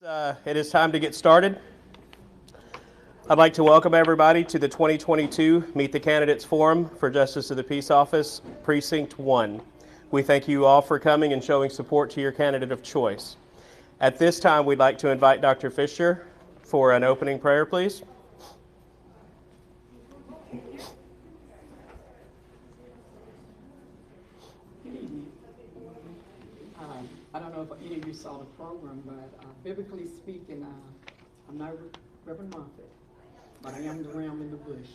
It is time to get started. I'd like to welcome everybody to the 2022 Meet the Candidates Forum for Justice of the Peace Office, Precinct 1. We thank you all for coming and showing support to your candidate of choice. At this time, we'd like to invite Dr. Fisher for an opening prayer, please. I don't know if any of you saw the program, but biblically speaking, I'm not Reverend Moffat, but I am the ram in the bush.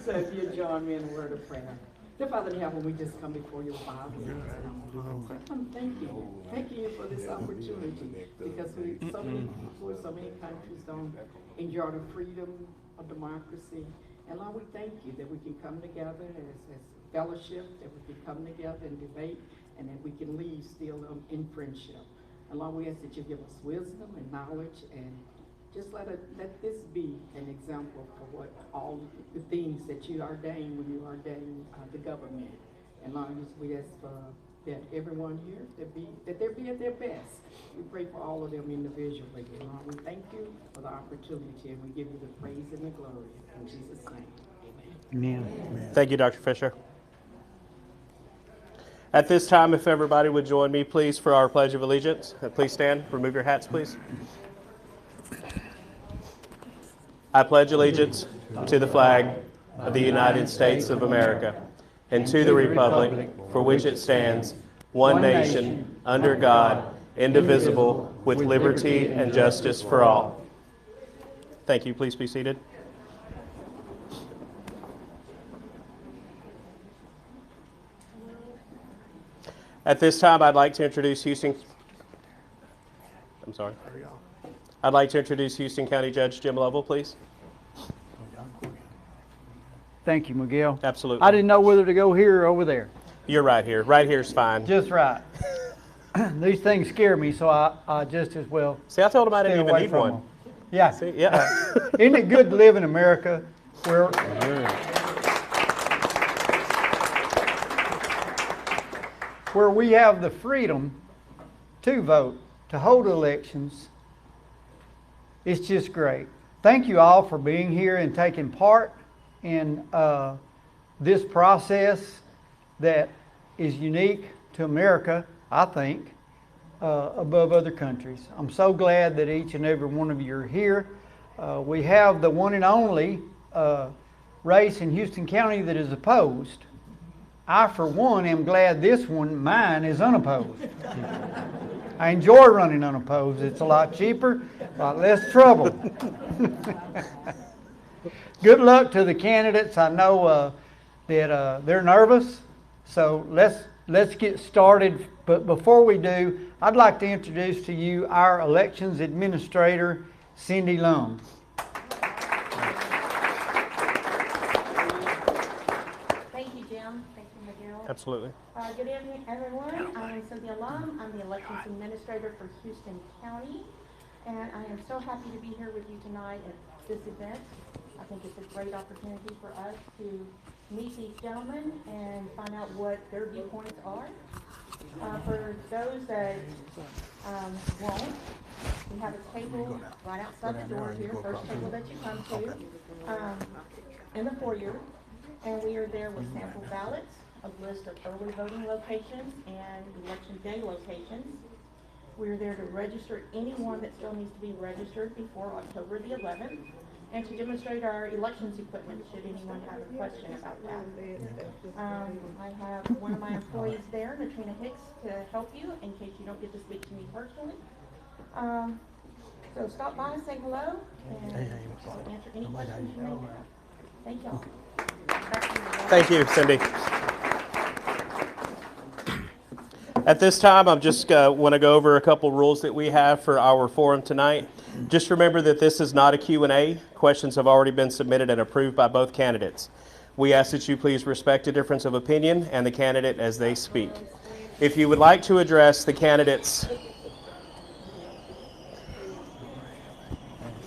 So if you join me in a word of prayer. Dear Father in heaven, we just come before your Father. Thank you. Thank you for this opportunity, because so many people, so many countries don't enjoy the freedom of democracy. And Lord, we thank you that we can come together as fellowship, that we can come together and debate, and that we can leave still in friendship. And Lord, we ask that you give us wisdom and knowledge, and just let this be an example for what all the things that you ordain when you ordain the government. And Lord, we ask that everyone here, that they be at their best. We pray for all of them individually. And Lord, we thank you for the opportunity, and we give you the praise and the glory. In Jesus' name, amen. Amen. Thank you, Dr. Fisher. At this time, if everybody would join me, please, for our Pledge of Allegiance. Please stand. Remove your hats, please. I pledge allegiance to the flag of the United States of America and to the republic for which it stands, one nation, under God, indivisible, with liberty and justice for all. Thank you. Please be seated. At this time, I'd like to introduce Houston County Judge Jim Lovell, please. Thank you, Miguel. Absolutely. I didn't know whether to go here or over there. You're right here. Right here is fine. Just right. These things scare me, so I just as well. See, I told him I didn't stay even away need from one. them. Yeah. See, yeah. Isn't it good to live in America where we have the freedom to vote, to hold elections? It's just great. Thank you all for being here and taking part in this process that is unique to America, I think, above other countries. I'm so glad that each and every one of you are here. We have the one and only race in Houston County that is opposed. I, for one, am glad this one, mine, is unopposed. I enjoy running unopposed. It's a lot cheaper, a lot less trouble. Good luck to the candidates. I know that they're nervous, so let's get started. But before we do, I'd like to introduce to you our elections administrator, Cindy Lum. Thank you, Jim. Thank you, Miguel. Absolutely. Good evening, everyone. I'm Cynthia Lum. I'm the elections administrator for Houston County, and I am so happy to be here with you tonight at this event. I think it's a great opportunity for us to meet these gentlemen and find out what their viewpoints are. For those that won't, we have a table right outside the door here, first table that you come to, in the foyer, and we are there with sample ballots, a list of early voting locations and election day locations. We're there to register anyone that still needs to be registered before October the 11th, and to demonstrate our elections equipment should anyone have a question about that. I have one of my employees there, Natrina Hicks, to help you in case you don't get to speak to me personally. So stop by, say hello, and I'll answer any questions you may have. Thank y'all. Thank you, Cindy. At this time, I'm just want to go over a couple rules that we have for our forum tonight. Just remember that this is not a Q&A. Questions have already been submitted and approved by both candidates. We ask that you please respect the difference of opinion and the candidate as they speak. If you would like to address the candidates...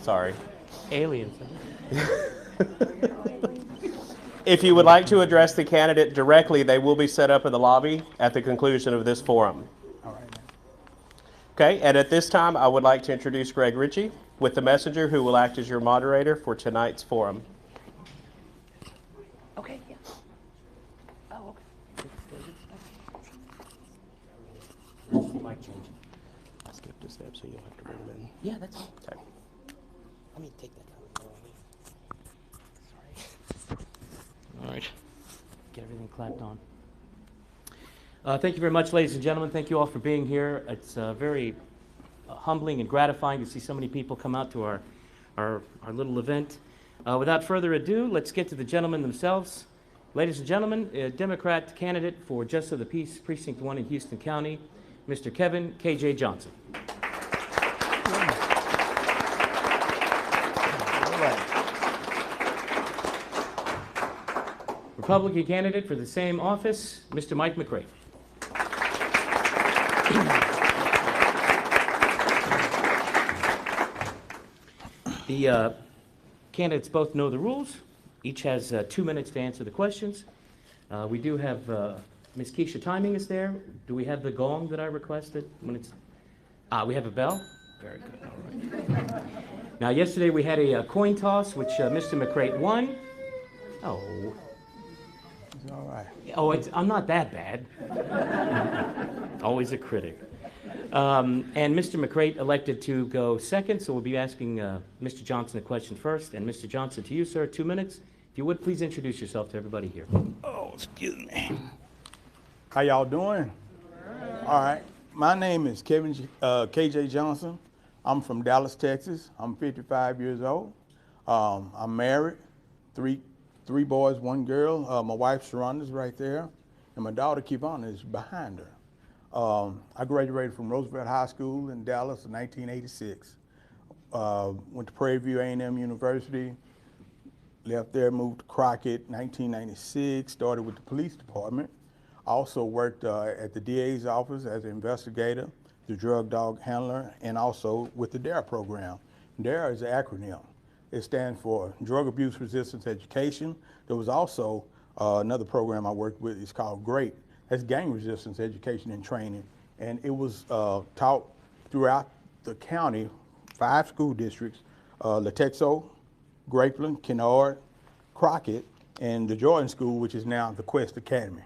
Sorry. Aliens. If you would like to address the candidate directly, they will be set up in the lobby at the conclusion of this forum. Okay, and at this time, I would like to introduce Greg Ritchie with the messenger who will act as your moderator for tonight's forum. Okay, yeah. Oh, okay. Mic change. I skipped a step, so you'll have to bring them in. Yeah, that's all. Okay. Let me take that out. Sorry. All right. Get everything clapped on. Thank you very much, ladies and gentlemen. Thank you all for being here. It's very humbling and gratifying to see so many people come out to our little event. Without further ado, let's get to the gentlemen themselves. Ladies and gentlemen, Democrat candidate for Justice of the Peace, Precinct 1 in Houston County, Mr. Kevin K.J. Johnson. Republican candidate for the same office, Mr. Mike McRae. The candidates both know the rules. Each has 2 minutes to answer the questions. We do have Ms. Keshia timing is there. Do we have the gong that I requested when it's? We have a bell. Very good. All right. Now, yesterday we had a coin toss, which Mr. McRae won. Oh. It's all right. Oh, I'm not that bad. Always a critic. And Mr. McRae elected to go second, so we'll be asking Mr. Johnson a question first. And Mr. Johnson, to you, sir, 2 minutes. If you would, please introduce yourself to everybody here. Oh, excuse me. How y'all doing? All right. My name is Kevin K.J. Johnson. I'm from Dallas, Texas. I'm 55 years old. I'm married, three boys, 1 girl. My wife, Sharonda's right there, and my daughter, Kivana, is behind her. I graduated from Roosevelt High School in Dallas in 1986. Went to Prairie View A&M University, left there, moved to Crockett, 1996, started with the police department. I also worked at the DA's office as an investigator, the drug dog handler, and also with the DARE program. DARE is an acronym. It stands for Drug Abuse Resistance Education. There was also another program I worked with, it's called GREAT. That's Gang Resistance Education and Training. And it was taught throughout the county, 5 school districts, Latexo, Grapeland, Kennard, Crockett, and the Jordan School, which is now the Quest Academy.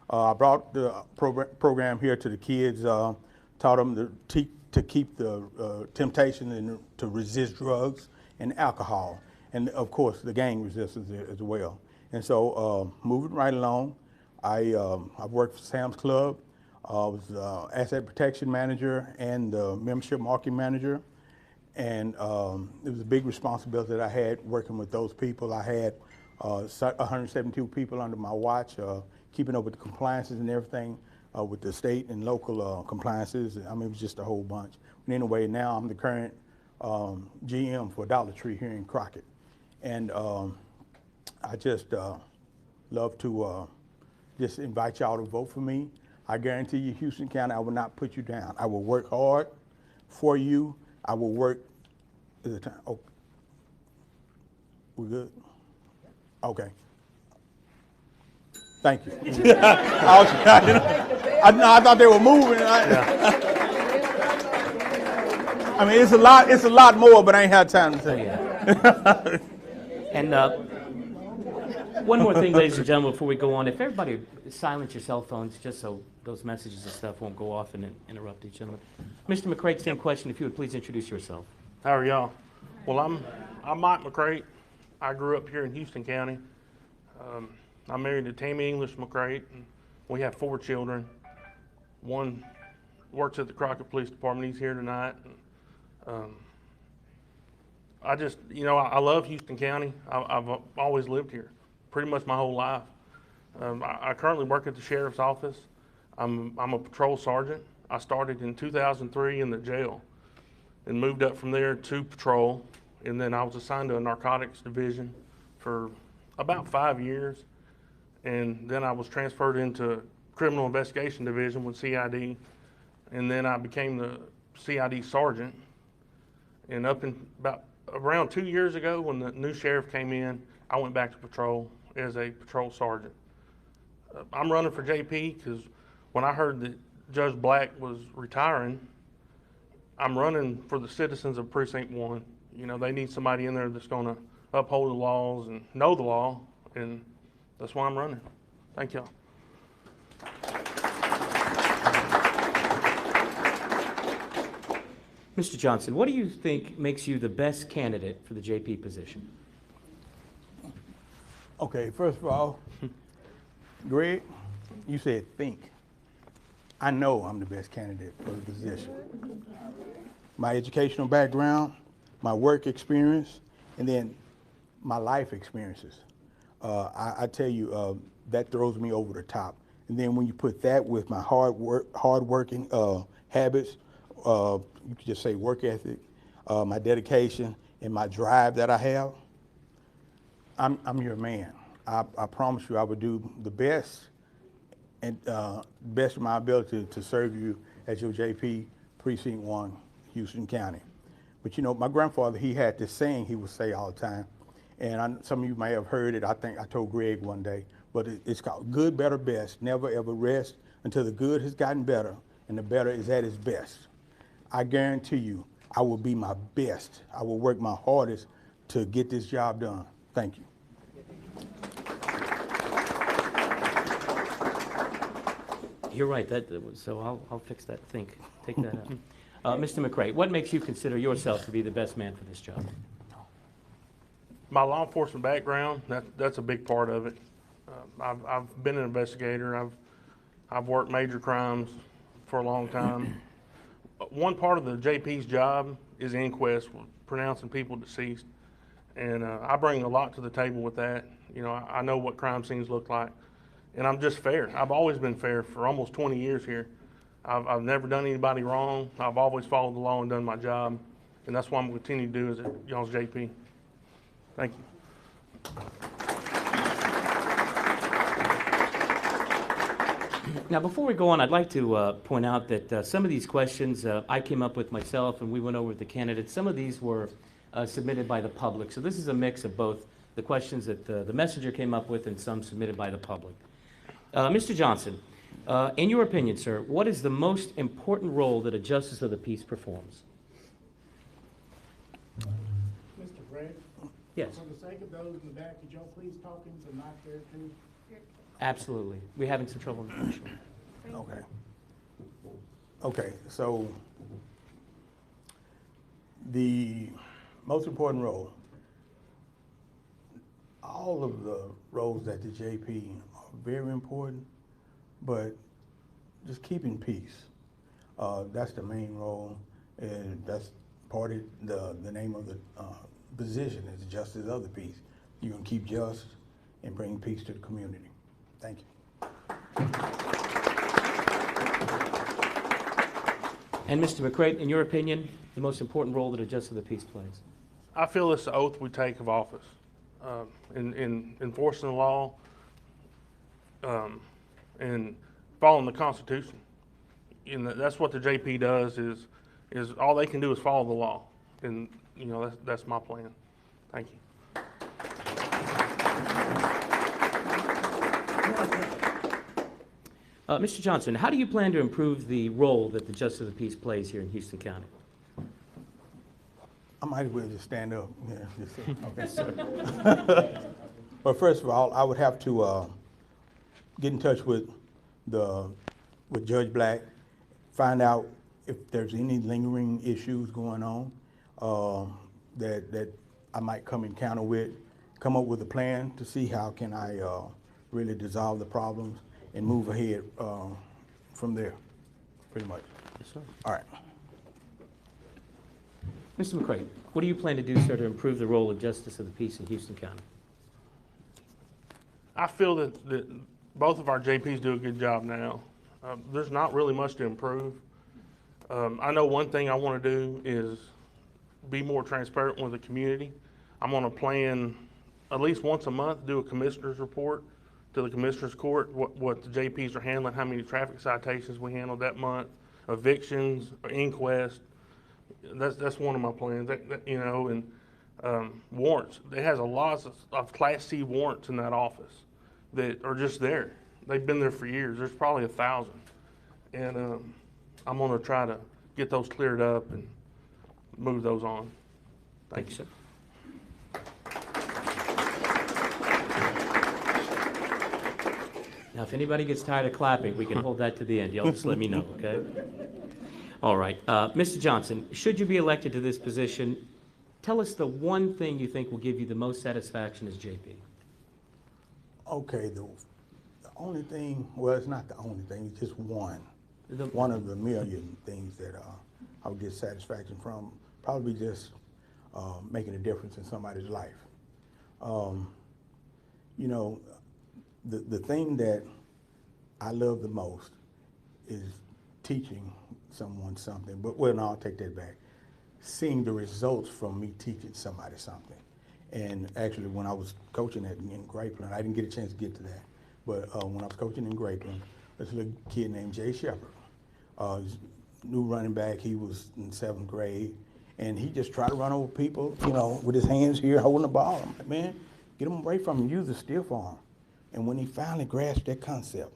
I brought the program here to the kids, taught them to keep the temptation and to resist drugs and alcohol, and of course the gang resistance as well. And so moving right along, I've worked for Sam's Club. I was asset protection manager and membership marketing manager, and it was a big responsibility that I had working with those people. I had 172 people under my watch, keeping up with the compliances and everything with the state and local compliances. I mean, it was just a whole bunch. But anyway, now I'm the current GM for Dollar Tree here in Crockett. And I just love to just invite y'all to vote for me. I guarantee you, Houston County, I will not put you down. I will work hard for you. I will work at the time. Oh, we good? Okay. Thank you. I thought they were moving. I mean, it's a lot more, but I ain't had time to say it. And one more thing, ladies and gentlemen, before we go on. If everybody silence your cell phones, just so those messages and stuff won't go off and interrupt each other. Mr. McRae, same question. If you would please introduce yourself. How are y'all? Well, I'm Mike McRae. I grew up here in Houston County. I'm married to Tammy English McRae, and we have 4 children. One works at the Crockett Police Department. He's here tonight. I just, I love Houston County. I've always lived here, pretty much my whole life. I currently work at the sheriff's office. I'm a patrol sergeant. I started in 2003 in the jail and moved up from there to patrol. And then I was assigned to a narcotics division for about 5 years. And then I was transferred into criminal investigation division with CID. And then I became the CID sergeant. And up in about around 2 years ago, when the new sheriff came in, I went back to patrol as a patrol sergeant. I'm running for JP because when I heard that Judge Black was retiring, I'm running for the citizens of Precinct 1. You know, they need somebody in there that's going to uphold the laws and know the law, and that's why I'm running. Thank y'all. Mr. Johnson, what do you think makes you the best candidate for the JP position? Okay, first of all, Greg, you said think. I know I'm the best candidate for the position. My educational background, my work experience, and then my life experiences. I tell you, that throws me over the top. And then when you put that with my hard-working habits, you could just say work ethic, my dedication, and my drive that I have, I'm your man. I promise you I would do the best and best of my ability to serve you as your JP Precinct 1, Houston County. But you know, my grandfather, he had this saying he would say all the time, and some of you may have heard it. I think I told Greg one day, but it's called good, better, best. Never ever rest until the good has gotten better and the better is at its best. I guarantee you, I will be my best. I will work my hardest to get this job done. Thank you. You're right. So I'll fix that. Take that out. Mr. McCray, what makes you consider yourself to be the best man for this job? My law enforcement background, that's a big part of it. I've been an investigator. I've worked major crimes for a long time. One part of the JP's job is inquest, pronouncing people deceased. And I bring a lot to the table with that. You know, I know what crime scenes look like. And I'm just fair. I've always been fair for almost 20 years here. I've never done anybody wrong. I've always followed the law and done my job. And that's what I'm going to continue to do as y'all's JP. Thank you. Now, before we go on, I'd like to point out that some of these questions I came up with myself, and we went over with the candidates. Some of these were submitted by the public. So this is a mix of both the questions that the messenger came up with and some submitted by the public. Mr. Johnson, in your opinion, sir, what is the most important role that a justice of the peace performs? Mr. Brett? Yes. For the sake of those in the back, could y'all please talk into the mic there too? Absolutely. We're having some trouble. Okay. Okay, so the most important role, all of the roles at the JP are very important, but just keeping peace, that's the main role, and that's part of the name of the position is Justice of the Peace. You can keep just and bring peace to the community. Thank you. And Mr. McCray, in your opinion, the most important role that a justice of the peace plays? I feel it's the oath we take of office. In enforcing the law and following the Constitution. And that's what the JP does is all they can do is follow the law. And, you know, that's my plan. Thank you. Mr. Johnson, how do you plan to improve the role that the Justice of the Peace plays here in Houston County? I might as well just stand up. Yeah, okay, sir. Well, first of all, I would have to get in touch with Judge Black, find out if there's any lingering issues going on that I might come encounter with, come up with a plan to see how can I really dissolve the problems and move ahead from there, pretty much. Yes, sir. All right. Mr. McCray, what do you plan to do, sir, to improve the role of Justice of the Peace in Houston County? I feel that both of our JPs do a good job now. There's not really much to improve. I know one thing I want to do is be more transparent with the community. I'm going to plan at least once a month, do a commissioner's report to the commissioner's court, what the JPs are handling, how many traffic citations we handled that month, evictions, inquest. That's one of my plans, you know, and warrants. It has a lot of Class C warrants in that office that are just there. They've been there for years. There's probably 1,000. And I'm going to try to get those cleared up and move those on. Thank you, sir. Now, if anybody gets tired of clapping, we can hold that to the end. Y'all just let me know, okay? All right. Mr. Johnson, should you be elected to this position, tell us the one thing you think will give you the most satisfaction as JP. Okay, the only thing, well, it's not the only thing, it's just one. The- One of the million things that I would get satisfaction from, probably just making a difference in somebody's life. You know, the thing that I love the most is teaching someone something, but well, no, I'll take that back. Seeing the results from me teaching somebody something. And actually, when I was coaching in Grapeland, I didn't get a chance to get to that, but when I was coaching in Grapeland, there's a little kid named Jay Shepard. New running back, he was in 7th grade, and he just tried to run over people, you know, with his hands here holding the ball. I'm like, man, get him away from him, use the stiff arm. And when he finally grasped that concept,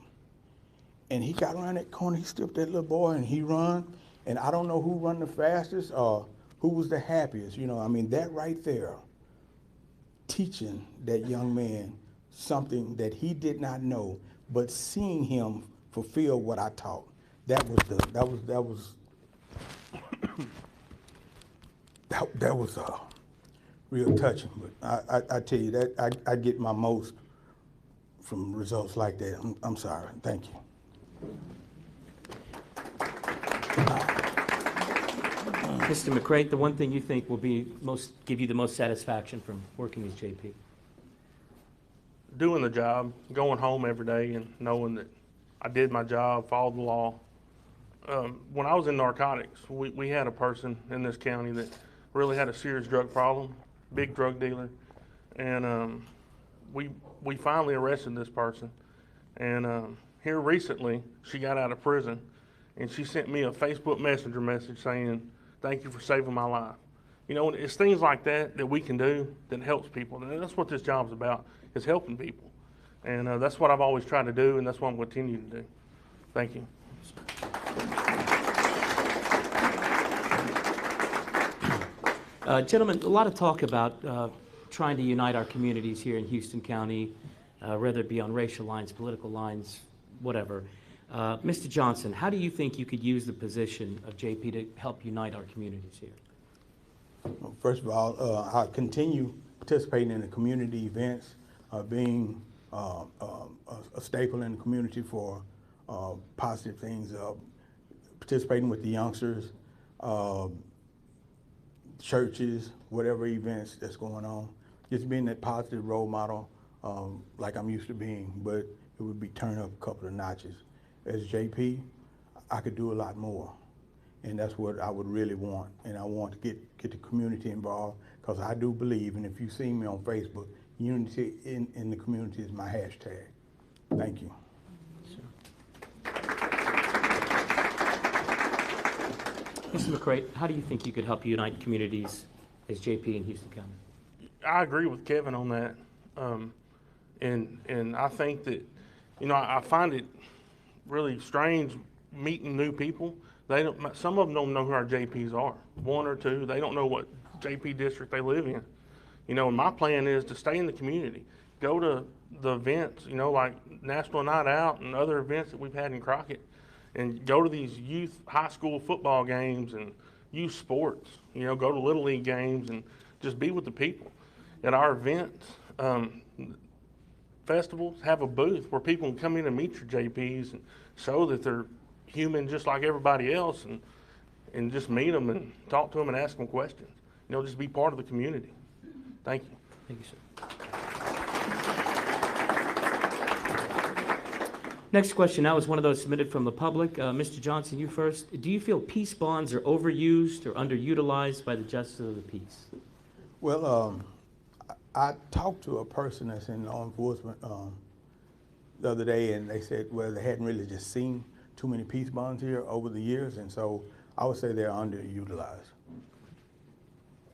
and he got around that corner, he stiffed that little boy, and he run, and I don't know who run the fastest or who was the happiest, you know, I mean, that right there, teaching that young man something that he did not know, but seeing him fulfill what I taught. That was real touching. But I tell you that I get my most from results like that. I'm sorry. Thank you. Mr. McCray, the one thing you think will give you the most satisfaction from working as JP? Doing the job, going home every day and knowing that I did my job, followed the law. When I was in narcotics, we had a person in this county that really had a serious drug problem, big drug dealer, and we finally arrested this person. And here recently, she got out of prison, and she sent me a Facebook Messenger message saying, "Thank you for saving my life." You know, it's things like that that we can do that helps people. And that's what this job's about, is helping people. And that's what I've always tried to do, and that's what I'm going to continue to do. Thank you. Gentlemen, a lot of talk about trying to unite our communities here in Houston County, whether it be on racial lines, political lines, whatever. Mr. Johnson, how do you think you could use the position of JP to help unite our communities here? Well, first of all, I continue participating in the community events, being a staple in the community for positive things, participating with the youngsters, churches, whatever events that's going on, just being that positive role model like I'm used to being, but it would be turned up a couple of notches. As JP, I could do a lot more, and that's what I would really want, and I want to get the community involved, because I do believe, and if you see me on Facebook, unity in the community is my hashtag. Thank you. Mr. McCray, how do you think you could help unite communities as JP in Houston County? I agree with Kevin on that. And I think that, you know, I find it really strange meeting new people. Some of them don't know who our JPs are. One or two, they don't know what JP district they live in. You know, and my plan is to stay in the community, go to the events, you know, like National Night Out and other events that we've had in Crockett, and go to these youth high school football games and youth sports, you know, go to Little League games and just be with the people. At our events, festivals, have a booth where people can come in and meet your JPs and show that they're human just like everybody else, and just meet them and talk to them and ask them questions. You know, just be part of the community. Thank you. Thank you, sir. Next question now is one of those submitted from the public. Mr. Johnson, you first. Do you feel peace bonds are overused or underutilized by the justice of the peace? Well, I talked to a person that's in law enforcement the other day, and they said, well, they hadn't really just seen too many peace bonds here over the years, and so I would say they're underutilized.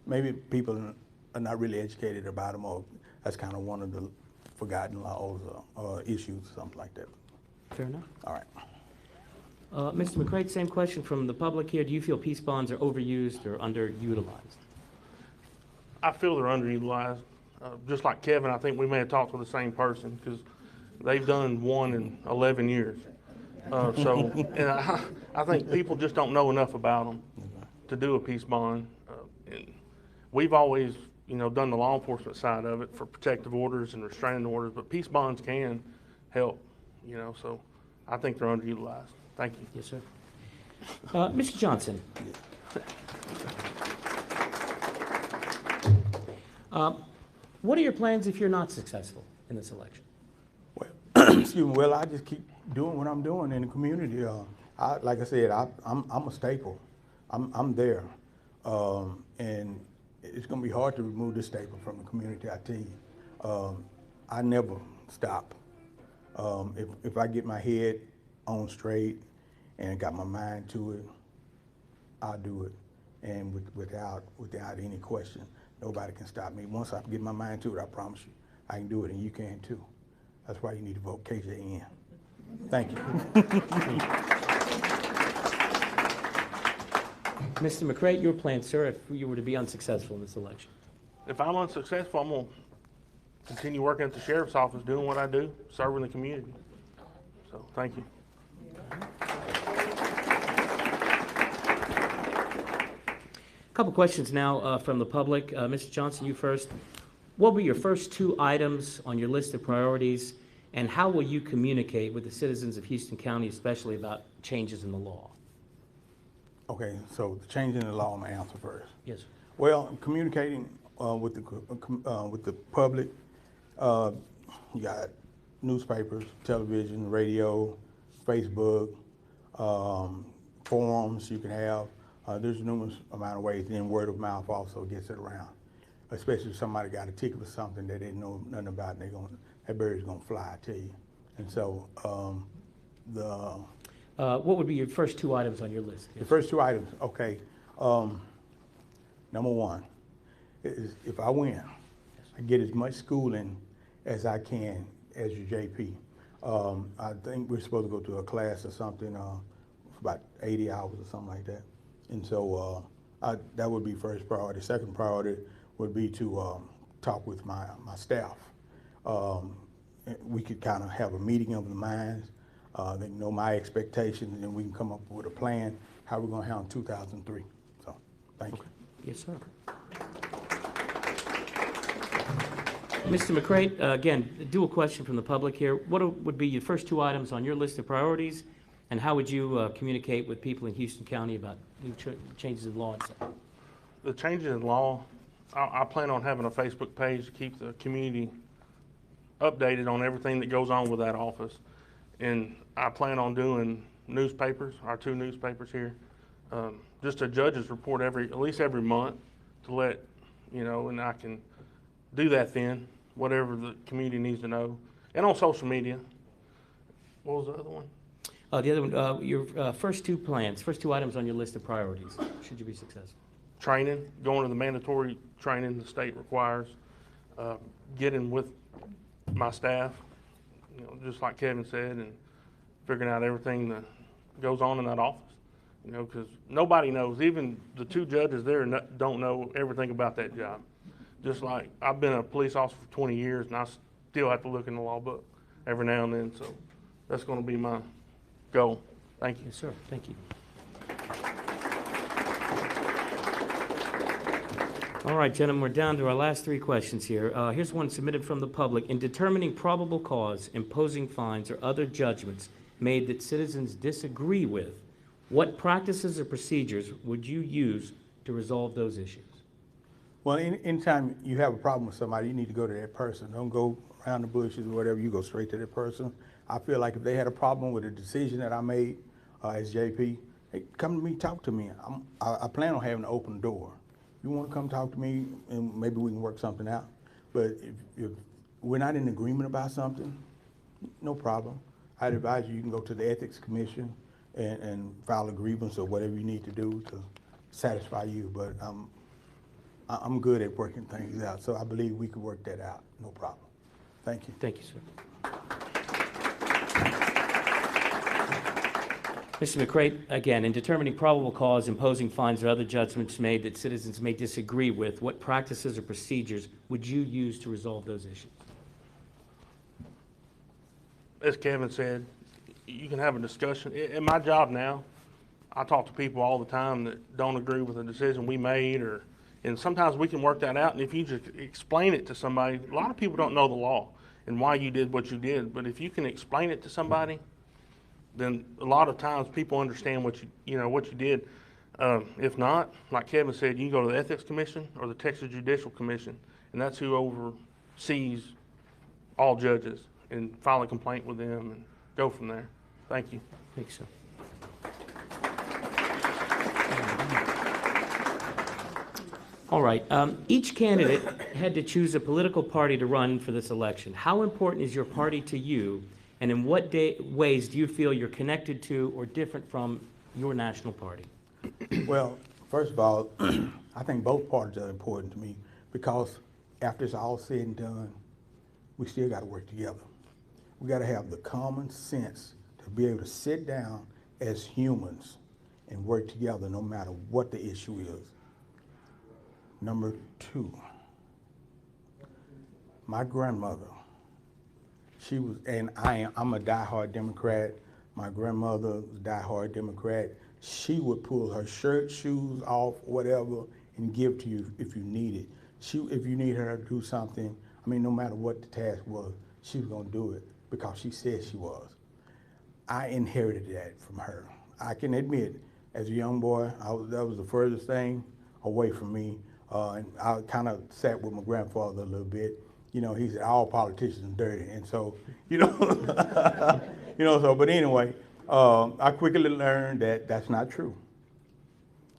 Maybe people are not really educated about them, or that's kind of one of the forgotten laws or issues, something like that. Fair enough. All right. Mr. McCray, same question from the public here. Do you feel peace bonds are overused or underutilized? I feel they're underutilized. Just like Kevin, I think we may have talked to the same person because they've done one in 11 years. And I think people just don't know enough about them to do a peace bond. And we've always, done the law enforcement side of it for protective orders and restraining orders, but peace bonds can help, so I think they're underutilized. Thank you. Yes, sir. Mr. Johnson. What are your plans if you're not successful in this election? Well, excuse me. Well, I just keep doing what I'm doing in the community. Like I said, I'm a staple. I'm there, and it's going to be hard to remove this staple from the community. I tell you, I never stop. If I get my head on straight and got my mind to it, I'll do it, and without any question. Nobody can stop me. Once I get my mind to it, I promise you, I can do it, and you can too. That's why you need to vote KJ in. Thank you. Mr. McCray, your plan, sir, if you were to be unsuccessful in this election? If I'm unsuccessful, I'm going to continue working at the sheriff's office, doing what I do, serving the community. So, thank you. A couple questions now from the public. Mr. Johnson, you first. What were your first two items on your list of priorities, and how will you communicate with the citizens of Houston County, especially about changes in the law? Okay, so the change in the law, I'm gonna answer first. Yes, sir. Well, communicating with the public, you got newspapers, television, radio, Facebook, forums you can have. There's numerous amount of ways. Then word of mouth also gets it around. Especially if somebody got a ticket or something that they didn't know nothing about, and that bird's gonna fly, I tell you. And so what would be your first two items on your list? the first two items, okay. Number one is if I win, I get as much schooling as I can as your JP. I think we're supposed to go to a class or something for about 80 hours or something like that. And so that would be first priority. Second priority would be to talk with my staff. We could kind of have a meeting of the minds. They know my expectations, and then we can come up with a plan how we're going to handle 2003. So, thank you. Yes, sir. Mr. McCray, again, dual question from the public here. What would be your first two items on your list of priorities, and how would you communicate with people in Houston County about new changes in law and stuff? The changes in law, I plan on having a Facebook page to keep the community updated on everything that goes on with that office. And I plan on doing newspapers, our two newspapers here, just a judge's report at least every month to let, and I can do that then, whatever the community needs to know. And on social media. What was the other one? The other one, your first two items on your list of priorities, should you be successful? Training, going to the mandatory training the state requires, getting with my staff, just like Kevin said, and figuring out everything that goes on in that office, because nobody knows, even the two judges there don't know everything about that job. Just like I've been a police officer for 20 years and I still have to look in the law book every now and then, so that's going to be my goal. Thank you. Yes, sir. Thank you. All right, gentlemen, we're down to our last three questions here. Here's one submitted from the public. In determining probable cause, imposing fines, or other judgments made that citizens disagree with, what practices or procedures would you use to resolve those issues? Well, anytime you have a problem with somebody, you need to go to that person. Don't go around the bushes or whatever. You go straight to that person. I feel like if they had a problem with a decision that I made as JP, hey, come to me, talk to me. I plan on having an open door. You want to come talk to me, and maybe we can work something out. But if we're not in agreement about something, no problem. I'd advise you can go to the Ethics Commission and file a grievance or whatever you need to do to satisfy you. But I'm good at working things out, so I believe we could work that out, no problem. Thank you. Thank you, sir. Mr. McCray, again, in determining probable cause, imposing fines or other judgments made that citizens may disagree with, what practices or procedures would you use to resolve those issues? As Kevin said, you can have a discussion. In my job now, I talk to people all the time that don't agree with a decision we made, and sometimes we can work that out. And if you just explain it to somebody, a lot of people don't know the law and why you did what you did. But if you can explain it to somebody, then a lot of times people understand what you did. If not, like Kevin said, you can go to the Ethics Commission or the Texas Judicial Commission, and that's who oversees all judges, and file a complaint with them and go from there. Thank you. Thank you, sir. All right. Each candidate had to choose a political party to run for this election. How important is your party to you, and in what ways do you feel you're connected to or different from your national party? Well, first of all, I think both parties are important to me because after it's all said and done, we still got to work together. We got to have the common sense to be able to sit down as humans and work together no matter what the issue is. Number two, my grandmother, she was, and I'm a diehard Democrat. My grandmother was a diehard Democrat. She would pull her shirt, shoes off, whatever, and give to you if you need it. If you need her to do something, I mean, no matter what the task was, she was gonna do it because she said she was. I inherited that from her. I can admit, as a young boy, that was the furthest thing away from me. And I kind of sat with my grandfather a little bit. You know, he said, all politicians are dirty. And so, but anyway, I quickly learned that that's not true.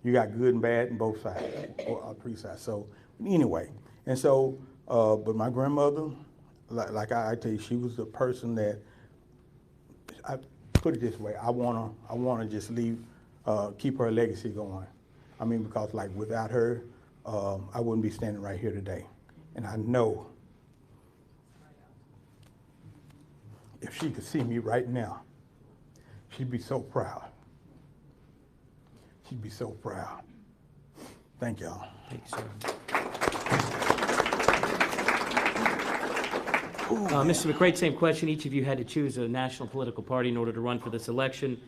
You got good and bad on both sides, or three sides. So anyway, and so, but my grandmother, like I tell you, she was the person that, I put it this way, I wanna just keep her legacy going. I mean, because like without her, I wouldn't be standing right here today. And I know if she could see me right now, she'd be so proud. She'd be so proud. Thank y'all. Thank you, sir. Mr. McCray, same question. Each of you had to choose a national political party in order to run for this election.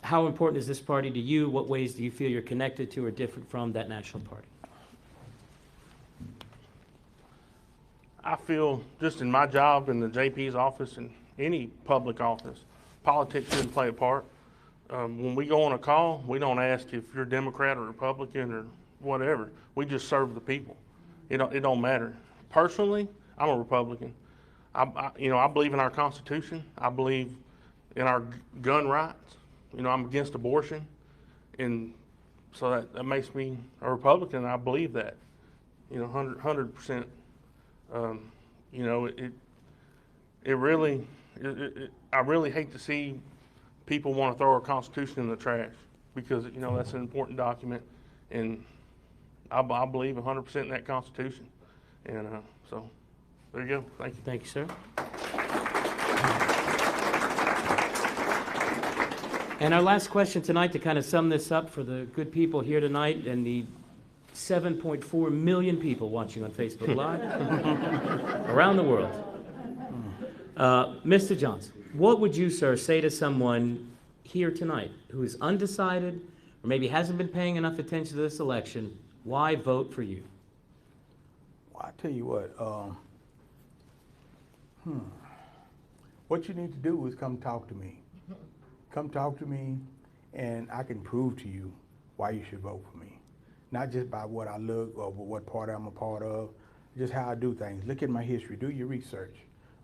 How important is this party to you? What ways do you feel you're connected to or different from that national party? I feel just in my job in the JP's office and any public office, politics shouldn't play a part. When we go on a call, we don't ask if you're Democrat or Republican or whatever. We just serve the people. It don't matter. Personally, I'm a Republican. I believe in our Constitution. I believe in our gun rights. I'm against abortion, and so that makes me a Republican. I believe that, 100%. I really hate to see people want to throw our Constitution in the trash because, that's an important document, and I believe 100% in that Constitution. And so there you go. Thank you. Thank you, sir. And our last question tonight, to kind of sum this up for the good people here tonight and the 7.4 million people watching on Facebook Live around the world. Mr. Johnson, what would you, sir, say to someone here tonight who is undecided or maybe hasn't been paying enough attention to this election? Why vote for you? Well, I tell you what, what you need to do is come talk to me. Come talk to me, and I can prove to you why you should vote for me. Not just by what I look or what party I'm a part of, just how I do things. Look at my history. Do your research.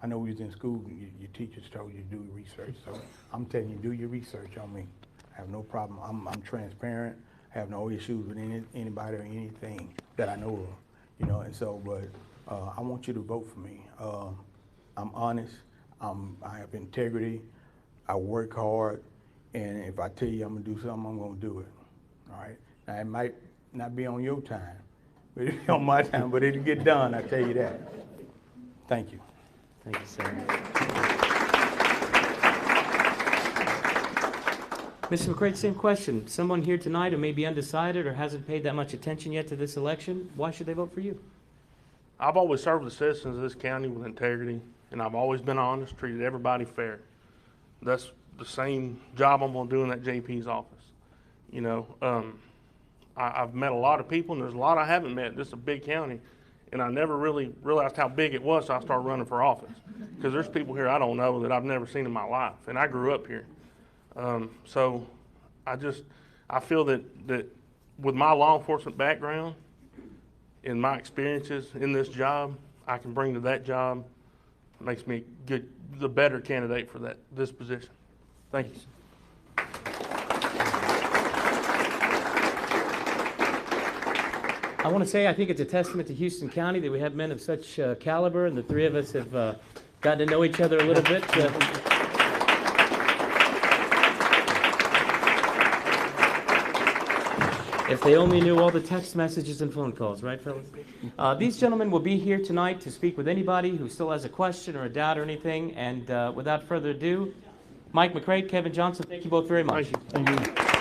I know we was in school, your teachers told you to do research, so I'm telling you, do your research on me. I have no problem. I'm transparent. I have no issues with anybody or anything that I know of, and so, but I want you to vote for me. I'm honest. I have integrity. I work hard, and if I tell you I'm gonna do something, I'm gonna do it. All right. Now it might not be on your time, but it'll be on my time. But it'll get done. I tell you that. Thank you. Thank you, sir. Mr. McCray, same question. Someone here tonight who may be undecided or hasn't paid that much attention yet to this election, why should they vote for you? I've always served the citizens of this county with integrity, and I've always been honest, treated everybody fair. That's the same job I'm gonna do in that JP's office. You know, I've met a lot of people, and there's a lot I haven't met. This is a big county, and I never really realized how big it was, so I started running for office. Because there's people here I don't know that I've never seen in my life, and I grew up here. So I feel that with my law enforcement background and my experiences in this job, I can bring to that job, makes me the better candidate for this position. Thank you. I want to say I think it's a testament to Houston County that we have men of such caliber, and the three of us have gotten to know each other a little bit. If they only knew all the text messages and phone calls, right, fellas? These gentlemen will be here tonight to speak with anybody who still has a question or a doubt or anything. And without further ado, Mike McCray, Kevin Johnson, thank you both very much. Thank you. Thank you.